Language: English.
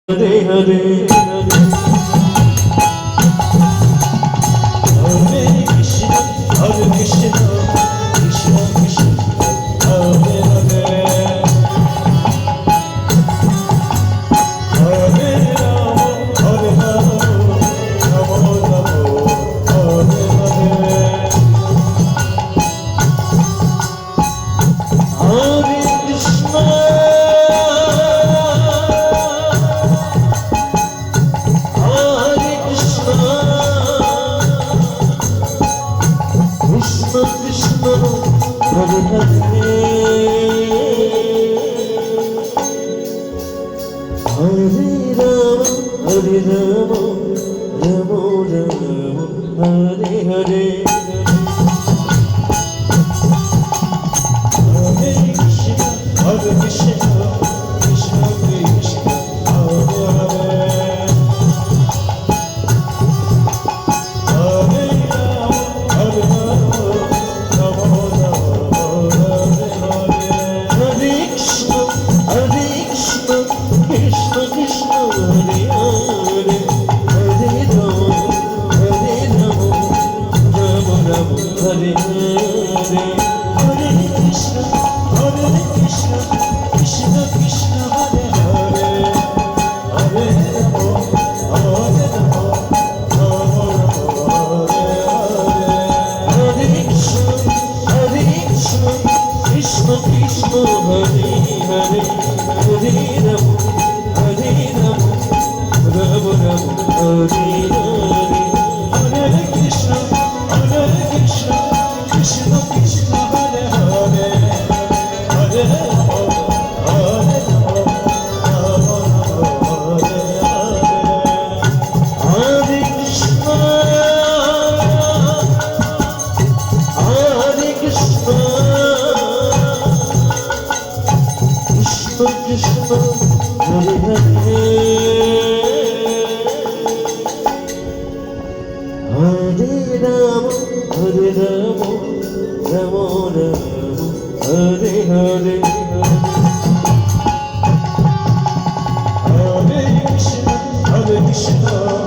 Hare Hare Hare Krishna Hare Krishna Krishna Krishna Hare Hare Hare Rama Hare Rama Rama Rama Hare Hare Hare Krishna Krishna Hare Hare Hare Rama Hare Rama Rama Rama Hare Hare Hare Krishna Hare Krishna Krishna Krishna Hare Hare Krishna Krishna Hare Hare Hare Rama Rama Rama Hare Hare Hare Krishna Krishna Krishna Hare Hare Hare Rama Rama Rama Hare Hare Krishna Krishna Krishna Hare Hare Hare Rama Rama Rama Hare Hare Hare Krishna Krishna Krishna Hare Hare Hare Rama Rama Rama Hare Hare Hare Krishna Krishna Hare Hare Hare Rama Rama Rama Hare Hare Hare Krishna